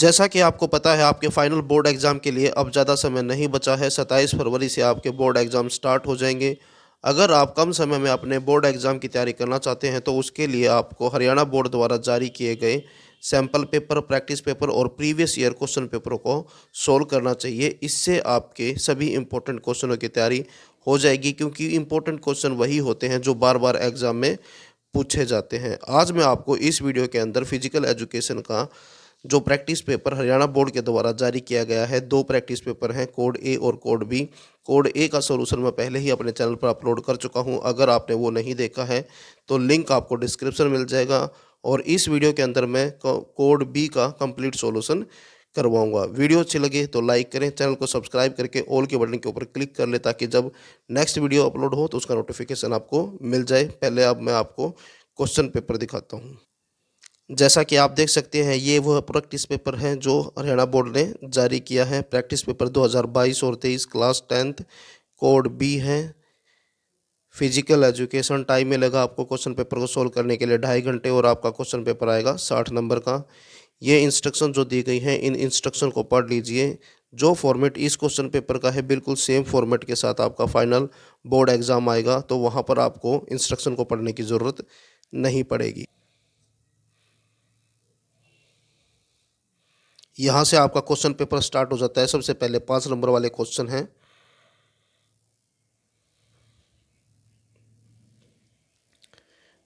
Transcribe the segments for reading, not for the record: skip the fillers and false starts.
जैसा कि आपको पता है आपके फाइनल बोर्ड एग्ज़ाम के लिए अब ज़्यादा समय नहीं बचा है। 27 फरवरी से आपके बोर्ड एग्ज़ाम स्टार्ट हो जाएंगे। अगर आप कम समय में अपने बोर्ड एग्ज़ाम की तैयारी करना चाहते हैं तो उसके लिए आपको हरियाणा बोर्ड द्वारा जारी किए गए सैम्पल पेपर, प्रैक्टिस पेपर और प्रीवियस ईयर क्वेश्चन पेपरों को सोल्व करना चाहिए। इससे आपके सभी इंपॉर्टेंट क्वेश्चनों की तैयारी हो जाएगी, क्योंकि इंपॉर्टेंट क्वेश्चन वही होते हैं जो बार बार एग्ज़ाम में पूछे जाते हैं। आज मैं आपको इस वीडियो के अंदर फिजिकल एजुकेशन का जो प्रैक्टिस पेपर हरियाणा बोर्ड के द्वारा जारी किया गया है, दो प्रैक्टिस पेपर हैं, कोड ए और कोड बी। कोड ए का सॉल्यूशन मैं पहले ही अपने चैनल पर अपलोड कर चुका हूं। अगर आपने वो नहीं देखा है तो लिंक आपको डिस्क्रिप्शन मिल जाएगा, और इस वीडियो के अंदर मैं कोड बी का कंप्लीट सॉल्यूशन करवाऊंगा। वीडियो अच्छी लगे तो लाइक करें, चैनल को सब्सक्राइब करके ऑल के बटन के ऊपर क्लिक कर ले, ताकि जब नेक्स्ट वीडियो अपलोड हो तो उसका नोटिफिकेशन आपको मिल जाए। पहले अब मैं आपको क्वेश्चन पेपर दिखाता हूँ। जैसा कि आप देख सकते हैं, ये वह प्रैक्टिस पेपर हैं जो हरियाणा बोर्ड ने जारी किया है। प्रैक्टिस पेपर 2022 और 23 क्लास 10th कोड बी है। फिजिकल एजुकेशन टाइम में लगा आपको क्वेश्चन पेपर को सोल्व करने के लिए 2.5 घंटे, और आपका क्वेश्चन पेपर आएगा 60 नंबर का। ये इंस्ट्रक्शन जो दी गई हैं, इन इंस्ट्रक्शन को पढ़ लीजिए। जो फॉर्मेट इस क्वेश्चन पेपर का है, बिल्कुल सेम फॉर्मेट के साथ आपका फाइनल बोर्ड एग्ज़ाम आएगा, तो वहाँ पर आपको इंस्ट्रक्शन को पढ़ने की ज़रूरत नहीं पड़ेगी। यहाँ से आपका क्वेश्चन पेपर स्टार्ट हो जाता है। सबसे पहले 5 नंबर वाले क्वेश्चन हैं।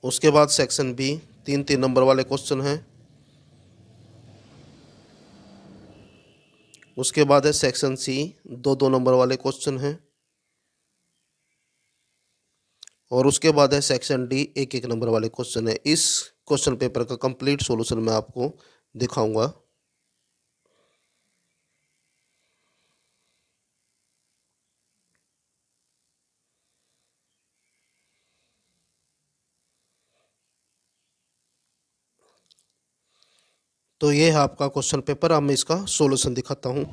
उसके बाद सेक्शन बी 3-3 नंबर वाले क्वेश्चन हैं। उसके बाद है सेक्शन सी 2-2 नंबर वाले क्वेश्चन हैं। और उसके बाद है सेक्शन डी 1-1 नंबर वाले क्वेश्चन है। इस क्वेश्चन पेपर का कंप्लीट सॉल्यूशन मैं आपको दिखाऊंगा। तो ये है आपका क्वेश्चन पेपर। अब मैं इसका सॉल्यूशन दिखाता हूँ।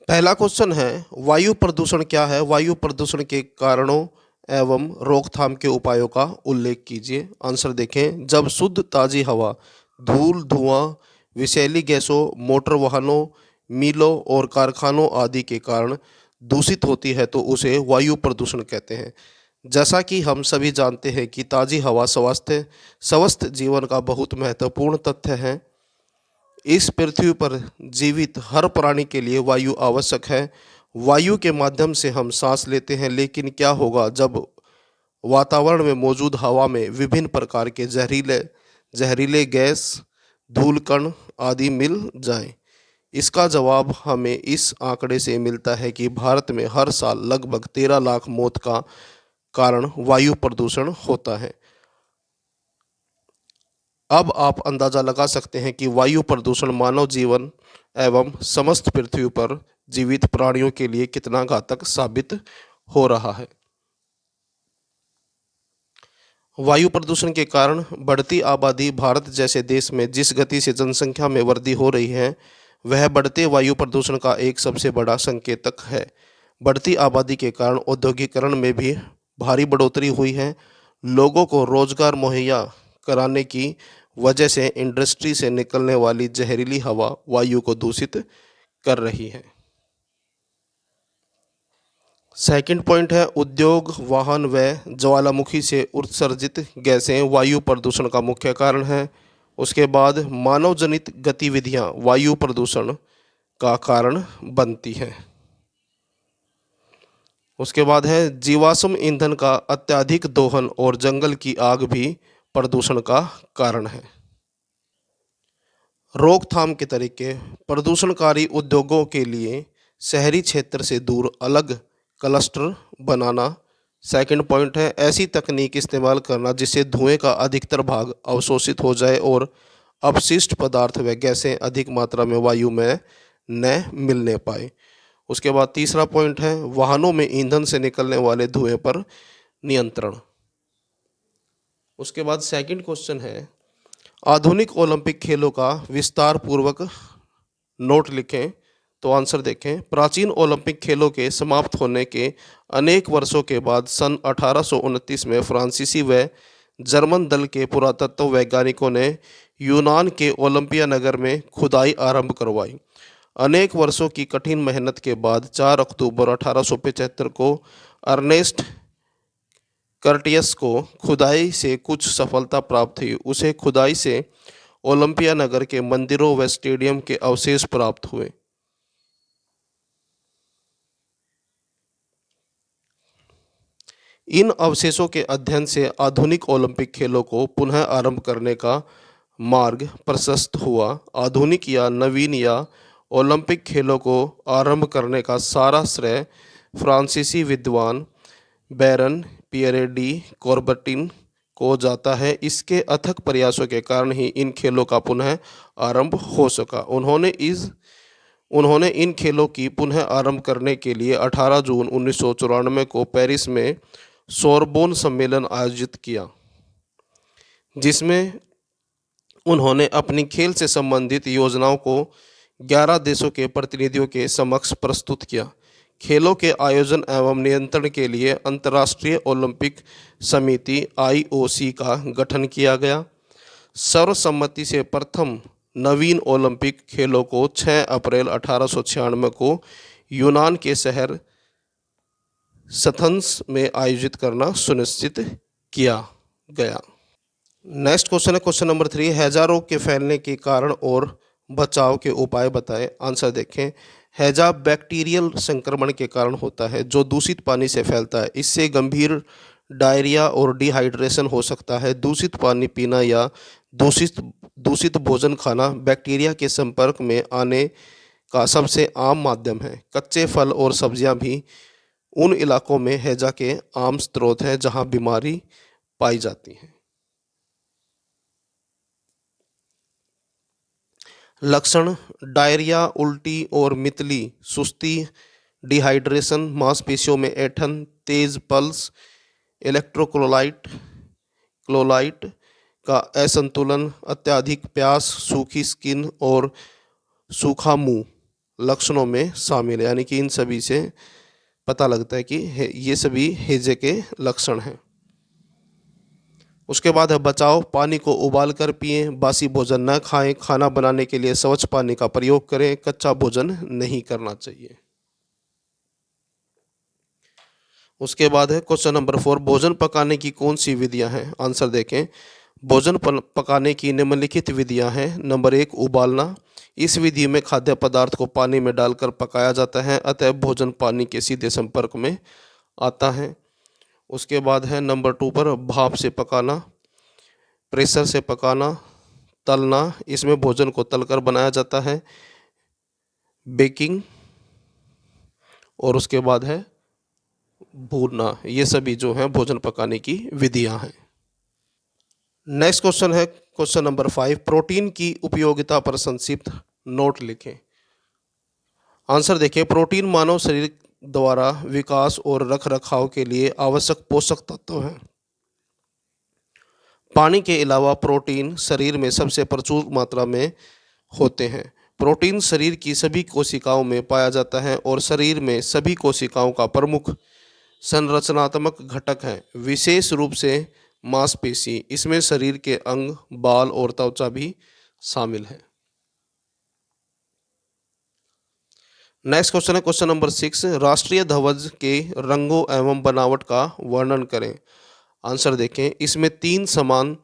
पहला क्वेश्चन है, वायु प्रदूषण क्या है? वायु प्रदूषण के कारणों एवं रोकथाम के उपायों का उल्लेख कीजिए। आंसर देखें। जब शुद्ध ताज़ी हवा धूल, धुआं, विषैली गैसों, मोटर वाहनों, मिलों और कारखानों आदि के कारण दूषित होती है तो उसे वायु प्रदूषण कहते हैं। जैसा कि हम सभी जानते हैं कि ताज़ी हवा स्वस्थ जीवन का बहुत महत्वपूर्ण तथ्य है। इस पृथ्वी पर जीवित हर प्राणी के लिए वायु आवश्यक है। वायु के माध्यम से हम सांस लेते हैं, लेकिन क्या होगा जब वातावरण में मौजूद हवा में विभिन्न प्रकार के जहरीले गैस, धूल कण आदि मिल जाएं? इसका जवाब हमें इस आंकड़े से मिलता है कि भारत में हर साल लगभग 13 लाख मौत का कारण वायु प्रदूषण होता है। अब आप अंदाज़ा लगा सकते हैं कि वायु प्रदूषण मानव जीवन एवं समस्त पृथ्वी पर जीवित प्राणियों के लिए कितना घातक साबित हो रहा है। वायु प्रदूषण के कारण बढ़ती आबादी भारत जैसे देश में जिस गति से जनसंख्या में वृद्धि हो रही है, वह बढ़ते वायु प्रदूषण का एक सबसे बड़ा संकेतक है। बढ़ती आबादी के कारण औद्योगिकरण में भी भारी बढ़ोतरी हुई है। लोगों को रोजगार मुहैया कराने की वजह से इंडस्ट्री से निकलने वाली जहरीली हवा वायु को दूषित कर रही है। सेकंड पॉइंट है, उद्योग, वाहन व ज्वालामुखी से उत्सर्जित गैसें वायु प्रदूषण का मुख्य कारण है। उसके बाद मानव जनित गतिविधियां वायु प्रदूषण का कारण बनती हैं। उसके बाद है, जीवाश्म ईंधन का अत्यधिक दोहन और जंगल की आग भी प्रदूषण का कारण है। रोकथाम के तरीके, प्रदूषणकारी उद्योगों के लिए शहरी क्षेत्र से दूर अलग क्लस्टर बनाना। सेकंड पॉइंट है, ऐसी तकनीक इस्तेमाल करना जिससे धुएं का अधिकतर भाग अवशोषित हो जाए और अपशिष्ट पदार्थ व गैसें अधिक मात्रा में वायु में न मिलने पाए। उसके बाद तीसरा पॉइंट है, वाहनों में ईंधन से निकलने वाले धुएं पर नियंत्रण। उसके बाद सेकंड क्वेश्चन है, आधुनिक ओलंपिक खेलों का विस्तार पूर्वक नोट लिखें। तो आंसर देखें। प्राचीन ओलंपिक खेलों के समाप्त होने के अनेक वर्षों के बाद सन 1829 में फ्रांसीसी व जर्मन दल के पुरातत्व वैज्ञानिकों ने यूनान के ओलंपिया नगर में खुदाई आरंभ करवाई। अनेक वर्षों की कठिन मेहनत के बाद 4 अक्टूबर 1875 को अर्नेस्ट कर्टियस को खुदाई से कुछ सफलता प्राप्त हुई। उसे खुदाई से ओलंपिया नगर के मंदिरों व स्टेडियम के अवशेष प्राप्त हुए। इन अवशेषों के अध्ययन से आधुनिक ओलंपिक खेलों को पुनः आरंभ करने का मार्ग प्रशस्त हुआ। आधुनिक या नवीन या ओलंपिक खेलों को आरंभ करने का सारा श्रेय फ्रांसीसी विद्वान बैरन पियरे डी कॉर्बटिन को जाता है। इसके अथक प्रयासों के कारण ही इन खेलों का पुनः आरंभ हो सका। उन्होंने इन खेलों की पुनः आरंभ करने के लिए 18 जून 1994 को पेरिस में सोरबोन सम्मेलन आयोजित किया, जिसमें उन्होंने अपनी खेल से संबंधित योजनाओं को 11 देशों के प्रतिनिधियों के समक्ष प्रस्तुत किया। खेलों के आयोजन एवं नियंत्रण के लिए अंतर्राष्ट्रीय ओलंपिक समिति (IOC) का गठन किया गया। सर्वसम्मति से प्रथम नवीन ओलंपिक खेलों को 6 अप्रैल 1896 को यूनान के शहर एथेंस में आयोजित करना सुनिश्चित किया गया। नेक्स्ट क्वेश्चन है क्वेश्चन नंबर 3, हैजा रोग के फैलने के कारण और बचाव के उपाय बताएं। आंसर देखें। हैजा बैक्टीरियल संक्रमण के कारण होता है जो दूषित पानी से फैलता है। इससे गंभीर डायरिया और डिहाइड्रेशन हो सकता है। दूषित पानी पीना या दूषित भोजन खाना बैक्टीरिया के संपर्क में आने का सबसे आम माध्यम है। कच्चे फल और सब्जियां भी उन इलाकों में हैजा के आम स्रोत हैं जहां बीमारी पाई जाती है। लक्षण: डायरिया, उल्टी और मितली, सुस्ती, डिहाइड्रेशन, मांसपेशियों में ऐंठन, तेज पल्स, क्लोलाइट का असंतुलन, अत्यधिक प्यास, सूखी स्किन और सूखा मुंह लक्षणों में शामिल है। यानी कि इन सभी से पता लगता है कि ये सभी हैजे के लक्षण हैं। उसके बाद है बचाव: पानी को उबाल कर पिएं, बासी भोजन न खाएं, खाना बनाने के लिए स्वच्छ पानी का प्रयोग करें, कच्चा भोजन नहीं करना चाहिए। उसके बाद है क्वेश्चन नंबर 4, भोजन पकाने की कौन सी विधियां हैं। आंसर देखें। भोजन पकाने की निम्नलिखित विधियां हैं। नंबर 1, उबालना। इस विधि में खाद्य पदार्थ को पानी में डालकर पकाया जाता है, अतः भोजन पानी के सीधे संपर्क में आता है। उसके बाद है नंबर 2 पर भाप से पकाना, प्रेशर से पकाना, तलना। इसमें भोजन को तलकर बनाया जाता है। बेकिंग और उसके बाद है भूनना। ये सभी जो हैं भोजन पकाने की विधियां हैं। नेक्स्ट क्वेश्चन है क्वेश्चन नंबर 5, प्रोटीन की उपयोगिता पर संक्षिप्त नोट लिखें। आंसर देखिए। प्रोटीन मानव शरीर द्वारा विकास और रखरखाव के लिए आवश्यक पोषक तत्व हैं। पानी के अलावा प्रोटीन शरीर में सबसे प्रचुर मात्रा में होते हैं। प्रोटीन शरीर की सभी कोशिकाओं में पाया जाता है और शरीर में सभी कोशिकाओं का प्रमुख संरचनात्मक घटक है, विशेष रूप से मांसपेशी। इसमें शरीर के अंग, बाल और त्वचा भी शामिल है। नेक्स्ट क्वेश्चन है क्वेश्चन नंबर 6, राष्ट्रीय ध्वज के रंगों एवं बनावट का वर्णन करें। आंसर देखें। इसमें 3 समान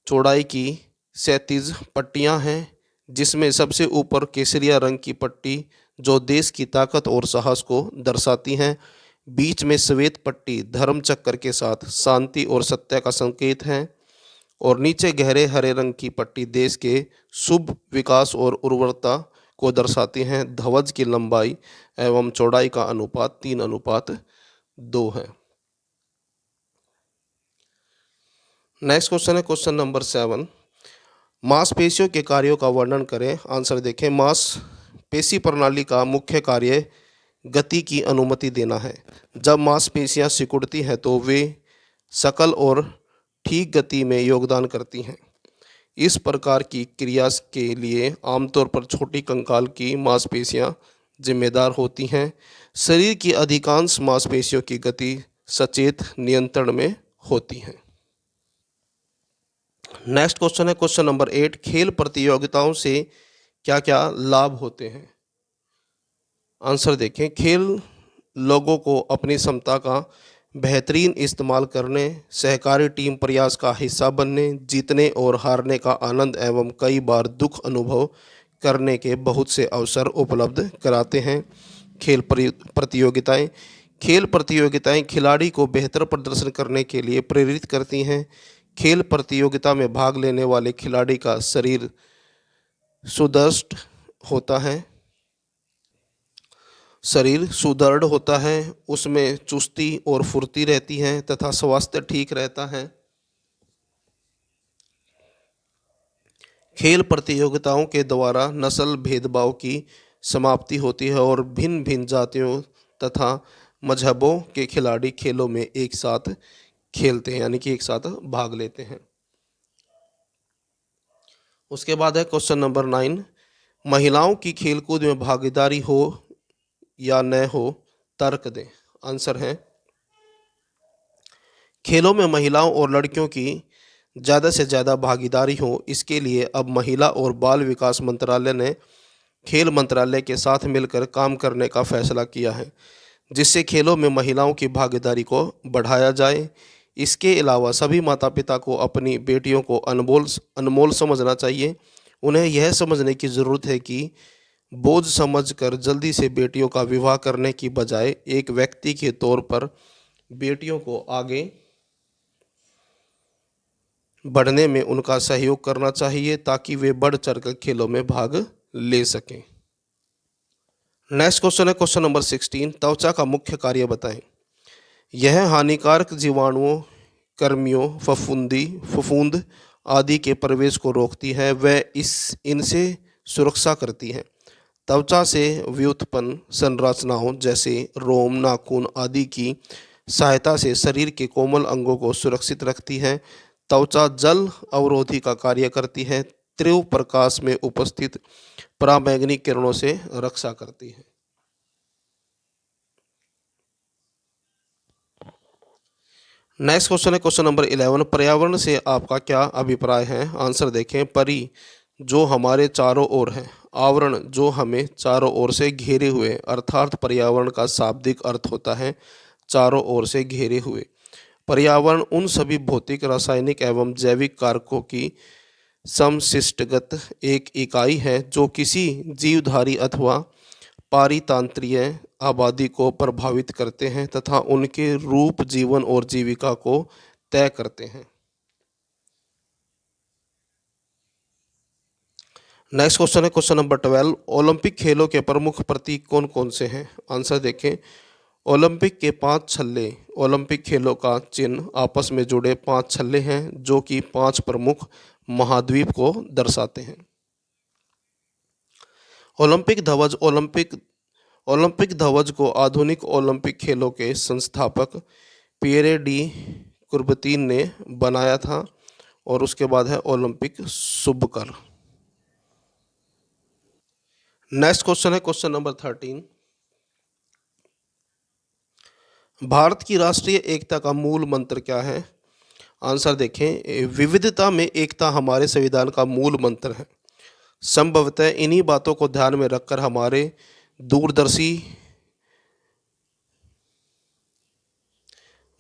चौड़ाई की क्षैतिज पट्टियां हैं, जिसमें सबसे ऊपर केसरिया रंग की पट्टी जो देश की ताकत और साहस को दर्शाती है। बीच में श्वेत पट्टी धर्म चक्र के साथ शांति और सत्य का संकेत है और नीचे गहरे हरे रंग की पट्टी देश के शुभ विकास और उर्वरता को दर्शाती हैं। ध्वज की लंबाई एवं चौड़ाई का अनुपात 3:2 है। नेक्स्ट क्वेश्चन है क्वेश्चन नंबर 7, मांसपेशियों के कार्यों का वर्णन करें। आंसर देखें। मांसपेशी प्रणाली का मुख्य कार्य गति की अनुमति देना है। जब मांसपेशियां सिकुड़ती हैं तो वे सकल और ठीक गति में योगदान करती हैं। इस प्रकार की क्रिया के लिए आमतौर पर छोटी कंकाल की मांसपेशियां जिम्मेदार होती हैं। शरीर की अधिकांश मांसपेशियों की गति सचेत नियंत्रण में होती हैं। नेक्स्ट क्वेश्चन है क्वेश्चन नंबर 8, खेल प्रतियोगिताओं से क्या क्या लाभ होते हैं। आंसर देखें, खेल लोगों को अपनी क्षमता का बेहतरीन इस्तेमाल करने, सहकारी टीम प्रयास का हिस्सा बनने, जीतने और हारने का आनंद एवं कई बार दुख अनुभव करने के बहुत से अवसर उपलब्ध कराते हैं। खेल प्रतियोगिताएं खिलाड़ी को बेहतर प्रदर्शन करने के लिए प्रेरित करती हैं। खेल प्रतियोगिता में भाग लेने वाले खिलाड़ी का शरीर सुदृढ़ होता है उसमें चुस्ती और फुर्ती रहती है तथा स्वास्थ्य ठीक रहता है। खेल प्रतियोगिताओं के द्वारा नस्ल भेदभाव की समाप्ति होती है और भिन्न भिन्न जातियों तथा मजहबों के खिलाड़ी खेलों में एक साथ खेलते हैं, यानी कि एक साथ भाग लेते हैं। उसके बाद है क्वेश्चन नंबर 9, महिलाओं की खेलकूद में भागीदारी हो या न हो, तर्क दें। आंसर है, खेलों में महिलाओं और लड़कियों की ज़्यादा से ज़्यादा भागीदारी हो, इसके लिए अब महिला और बाल विकास मंत्रालय ने खेल मंत्रालय के साथ मिलकर काम करने का फैसला किया है, जिससे खेलों में महिलाओं की भागीदारी को बढ़ाया जाए। इसके अलावा सभी माता पिता को अपनी बेटियों को अनमोल समझना चाहिए। उन्हें यह समझने की ज़रूरत है कि बोझ समझकर जल्दी से बेटियों का विवाह करने की बजाय एक व्यक्ति के तौर पर बेटियों को आगे बढ़ने में उनका सहयोग करना चाहिए, ताकि वे बढ़ चढ़कर खेलों में भाग ले सकें। नेक्स्ट क्वेश्चन है क्वेश्चन नंबर 16, त्वचा का मुख्य कार्य बताएं। यह हानिकारक जीवाणुओं, कृमियों, फफूंद आदि के प्रवेश को रोकती है, वह इनसे सुरक्षा करती है। त्वचा से व्युत्पन्न संरचनाओं जैसे रोम, नाखून आदि की सहायता से शरीर के कोमल अंगों को सुरक्षित रखती है। त्वचा जल अवरोधी का कार्य करती है, तीव्र प्रकाश में उपस्थित पराबैंगनी किरणों से रक्षा करती है। नेक्स्ट क्वेश्चन है क्वेश्चन नंबर 11, पर्यावरण से आपका क्या अभिप्राय है। आंसर देखें, परि जो हमारे चारों ओर है, आवरण जो हमें चारों ओर से घेरे हुए, अर्थात पर्यावरण का शाब्दिक अर्थ होता है चारों ओर से घेरे हुए। पर्यावरण उन सभी भौतिक, रासायनिक एवं जैविक कारकों की समष्टिगत एक इकाई है जो किसी जीवधारी अथवा पारितंत्रीय आबादी को प्रभावित करते हैं तथा उनके रूप, जीवन और जीविका को तय करते हैं। नेक्स्ट क्वेश्चन है क्वेश्चन नंबर 12, ओलंपिक खेलों के प्रमुख प्रतीक कौन कौन से हैं। आंसर देखें, ओलंपिक के 5 छल्ले ओलंपिक खेलों का चिन्ह आपस में जुड़े 5 छल्ले हैं जो कि 5 प्रमुख महाद्वीप को दर्शाते हैं। ओलंपिक ध्वज को आधुनिक ओलंपिक खेलों के संस्थापक पियरे डी कुर्बतीन ने बनाया था। और उसके बाद है ओलंपिक शुभकर। नेक्स्ट क्वेश्चन है क्वेश्चन नंबर 13, भारत की राष्ट्रीय एकता का मूल मंत्र क्या है। आंसर देखें, विविधता में एकता हमारे संविधान का मूल मंत्र है। संभवतः इन्हीं बातों को ध्यान में रखकर हमारे दूरदर्शी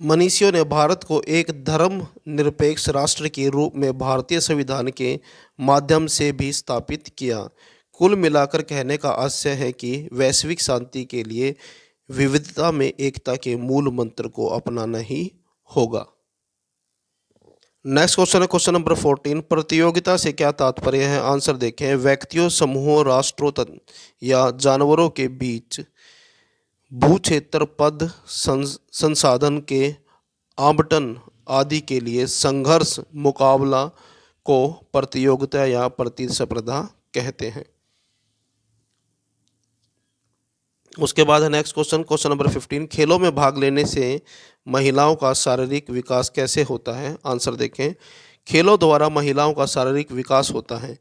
मनीषियों ने भारत को एक धर्मनिरपेक्ष राष्ट्र के रूप में भारतीय संविधान के माध्यम से भी स्थापित किया। कुल मिलाकर कहने का आशय है कि वैश्विक शांति के लिए विविधता में एकता के मूल मंत्र को अपनाना ही होगा। नेक्स्ट क्वेश्चन है क्वेश्चन नंबर 14, प्रतियोगिता से क्या तात्पर्य है। आंसर देखें, व्यक्तियों, समूहों, राष्ट्रों या जानवरों के बीच भूक्षेत्र, पद, संसाधन के आवंटन आदि के लिए संघर्ष, मुकाबला को प्रतियोगिता या प्रतिस्पर्धा कहते हैं। उसके बाद है नेक्स्ट क्वेश्चन क्वेश्चन नंबर 15, खेलों में भाग लेने से महिलाओं का शारीरिक विकास कैसे होता है। आंसर देखें, खेलों द्वारा महिलाओं का शारीरिक विकास होता है,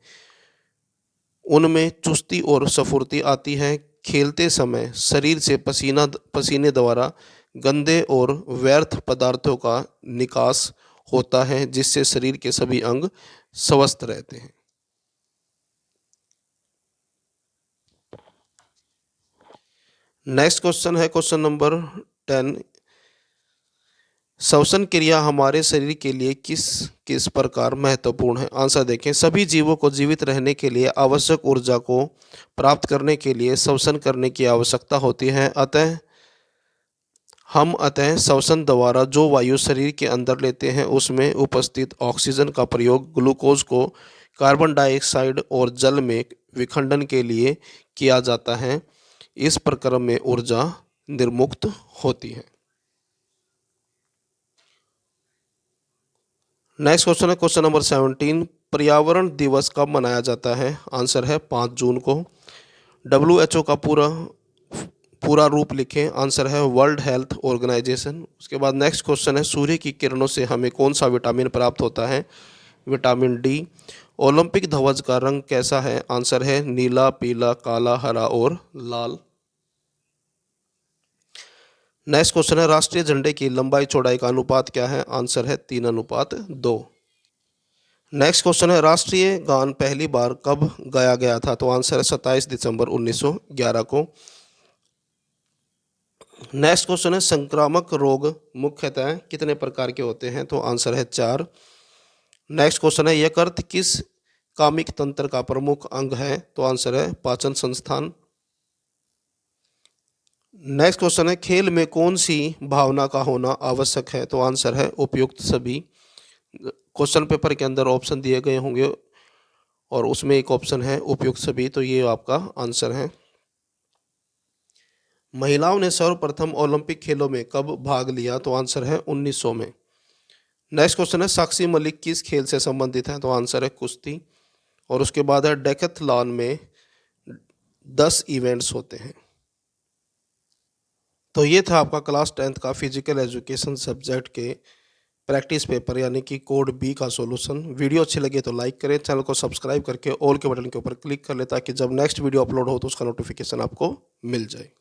उनमें चुस्ती और स्फूर्ति आती है। खेलते समय शरीर से पसीने द्वारा गंदे और व्यर्थ पदार्थों का निकास होता है, जिससे शरीर के सभी अंग स्वस्थ रहते हैं। नेक्स्ट क्वेश्चन है क्वेश्चन नंबर 10। श्वसन क्रिया हमारे शरीर के लिए किस किस प्रकार महत्वपूर्ण है? आंसर देखें। सभी जीवों को जीवित रहने के लिए आवश्यक ऊर्जा को प्राप्त करने के लिए श्वसन करने की आवश्यकता होती है। अतः श्वसन द्वारा जो वायु शरीर के अंदर लेते हैं उसमें उपस्थित ऑक्सीजन का प्रयोग ग्लूकोज को कार्बन डाइऑक्साइड और जल में विखंडन के लिए किया जाता है। इस प्रक्रम में ऊर्जा निर्मुक्त होती है। नेक्स्ट क्वेश्चन है क्वेश्चन नंबर 17। पर्यावरण दिवस कब मनाया जाता है? आंसर है 5 जून को। WHO का पूरा रूप लिखें। आंसर है वर्ल्ड हेल्थ ऑर्गेनाइजेशन। उसके बाद नेक्स्ट क्वेश्चन है सूर्य की किरणों से हमें कौन सा विटामिन प्राप्त होता है? Vitamin D. ओलंपिक ध्वज का रंग कैसा है? आंसर है नीला, पीला, काला, हरा और लाल। नेक्स्ट क्वेश्चन है राष्ट्रीय झंडे की लंबाई चौड़ाई का अनुपात क्या है? आंसर है 3:2। नेक्स्ट क्वेश्चन है राष्ट्रीय गान पहली बार कब गाया गया था? तो आंसर है 27 दिसंबर 1911 को। नेक्स्ट क्वेश्चन है संक्रामक रोग मुख्यतः कितने प्रकार के होते हैं? तो आंसर है 4। नेक्स्ट क्वेश्चन है यकृत किस कामिक तंत्र का प्रमुख अंग है? तो आंसर है पाचन संस्थान। नेक्स्ट क्वेश्चन है खेल में कौन सी भावना का होना आवश्यक है? तो आंसर है उपयुक्त सभी। क्वेश्चन पेपर के अंदर ऑप्शन दिए गए होंगे और उसमें एक ऑप्शन है उपयुक्त सभी, तो ये आपका आंसर है। महिलाओं ने सर्वप्रथम ओलंपिक खेलों में कब भाग लिया? तो आंसर है 1900 में। नेक्स्ट क्वेश्चन है साक्षी मलिक किस खेल से संबंधित है? तो आंसर है कुश्ती। और उसके बाद है डेकैथलॉन में 10 इवेंट्स होते हैं। तो ये था आपका क्लास 10th का फिजिकल एजुकेशन सब्जेक्ट के प्रैक्टिस पेपर यानी कि कोड बी का सॉल्यूशन। वीडियो अच्छी लगे तो लाइक करें, चैनल को सब्सक्राइब करके ऑल के बटन के ऊपर क्लिक कर लें ताकि जब नेक्स्ट वीडियो अपलोड हो तो उसका नोटिफिकेशन आपको मिल जाए।